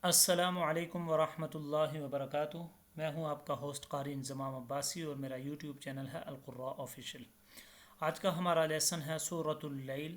السلام ورحمۃ اللہ وبرکاتہ۔ میں ہوں آپ کا ہوسٹ قاری انزمام عباسی اور میرا یوٹیوب چینل ہے القراء آفیشیل۔ آج کا ہمارا لیسن ہے سورۃ اللیل۔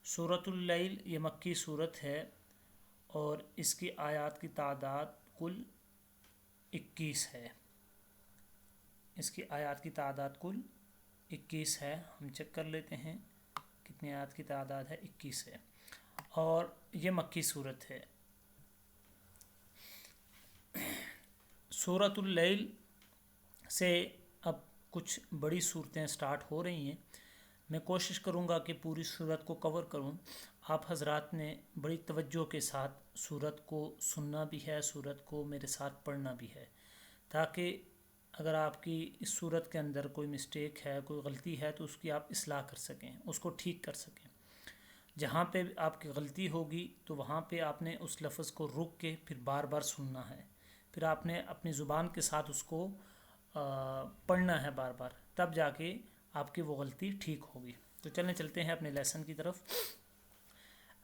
سورۃ اللیل یہ مکی صورت ہے اور اس کی آیات کی تعداد کل 21 ہے۔ اس کی آیات کی تعداد کل 21 ہے۔ ہم چیک کر لیتے ہیں کتنی آیات کی تعداد ہے۔ 21 ہے اور یہ مکی صورت ہے۔ سورۃ اللیل سے اب کچھ بڑی صورتیں سٹارٹ ہو رہی ہیں۔ میں کوشش کروں گا کہ پوری صورت کو کور کروں۔ آپ حضرات نے بڑی توجہ کے ساتھ صورت کو سننا بھی ہے، صورت کو میرے ساتھ پڑھنا بھی ہے، تاکہ اگر آپ کی اس صورت کے اندر کوئی مسٹیک ہے، کوئی غلطی ہے، تو اس کی آپ اصلاح کر سکیں، اس کو ٹھیک کر سکیں۔ جہاں پہ آپ کی غلطی ہوگی تو وہاں پہ آپ نے اس لفظ کو رک کے پھر بار بار سننا ہے، پھر آپ نے اپنی زبان کے ساتھ اس کو پڑھنا ہے بار بار، تب جا کے آپ کی وہ غلطی ٹھیک ہوگی۔ تو چلتے ہیں اپنے لیسن کی طرف۔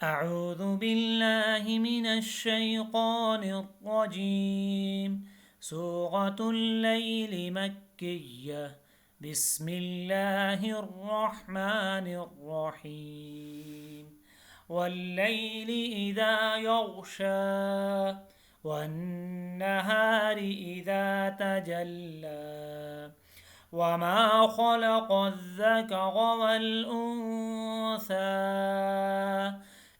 اعوذ باللہ من الشیطان الرجیم۔ سورۃ اللیل مکیہ۔ بسم اللہ الرحمن الرحیم۔ واللیل اذا یغشی والنہار اذا تجلی وما خلق الذکر والانثى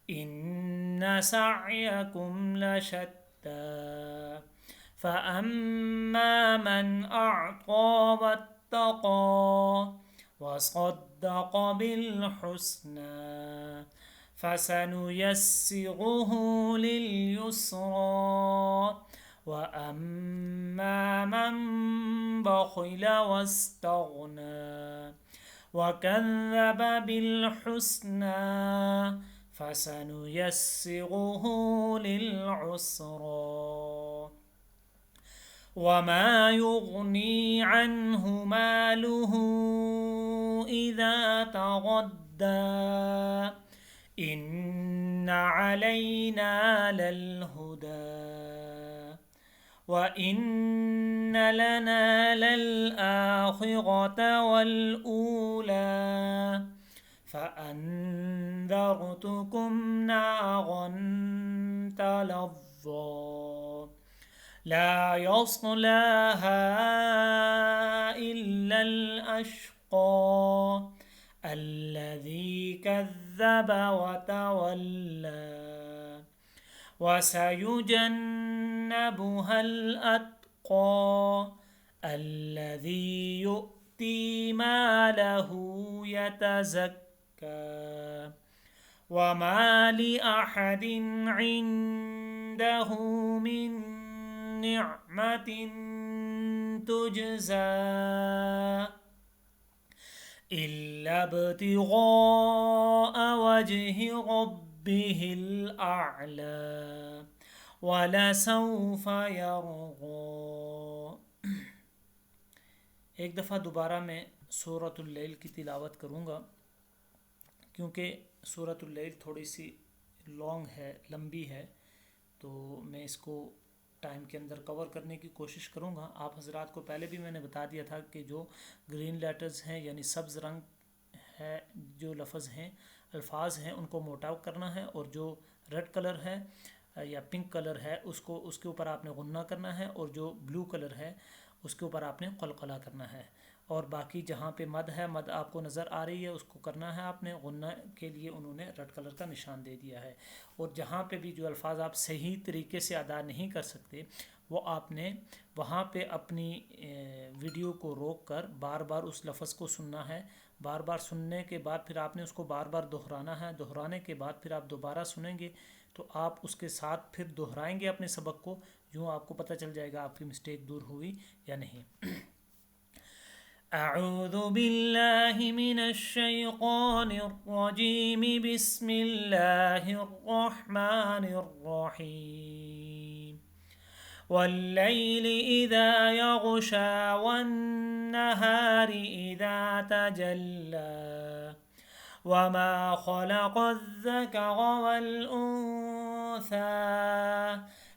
ان سعیکم لشتی فاما من اعطى واتقى وصدق بالحسنى فسنيسره لليسرى وأما من بخل واستغنى وكذب بالحسنى فسنيسره للعسرى وما يغني عنه ماله إذا تردى إن علينا للهدى وإن لنا للآخرة والأولى فأنذرتكم نارا تلظى لا يصلاها إلا الأشقى الذي كذب وتولى وسيجنبها الأتقى الذي يؤتي ماله يتزكى وما لأحد عنده من نعمة تجزى إلا ابتغاء وجه ربه الأعلى ولسوف يرضى۔ ایک دفعہ دوبارہ میں سورۃ اللیل کی تلاوت کروں گا، کیونکہ سورۃ اللیل تھوڑی سی لانگ ہے، لمبی ہے، تو میں اس کو ٹائم کے اندر کور کرنے کی کوشش کروں گا۔ آپ حضرات کو پہلے بھی میں نے بتا دیا تھا کہ جو گرین لیٹرز ہیں یعنی سبز رنگ ہے، جو لفظ ہیں، الفاظ ہیں، ان کو موٹا کرنا ہے، اور جو ریڈ کلر ہے یا پنک کلر ہے اس کے اوپر آپ نے غنہ کرنا ہے، اور جو بلو کلر ہے اس کے اوپر آپ نے قلقلہ کرنا ہے، اور باقی جہاں پہ مد ہے، مد آپ کو نظر آ رہی ہے، اس کو کرنا ہے آپ نے۔ غنہ کے لیے انہوں نے ریڈ کلر کا نشان دے دیا ہے، اور جہاں پہ بھی جو الفاظ آپ صحیح طریقے سے ادا نہیں کر سکتے، وہ آپ نے وہاں پہ اپنی ویڈیو کو روک کر بار بار اس لفظ کو سننا ہے۔ بار بار سننے کے بعد پھر آپ نے اس کو بار بار دہرانا ہے، دہرانے کے بعد پھر آپ دوبارہ سنیں گے تو آپ اس کے ساتھ پھر دہرائیں گے اپنے سبق کو، یوں آپ کو پتہ چل جائے گا آپ کی مسٹیک دور ہوئی یا نہیں۔ اعوذ باللہ من الشیطان الرجیم۔ بسم اللہ الرحمن الرحیم۔ واللیل اذا یغشی والنہار اذا تجلی وما خلق الذکر والانثى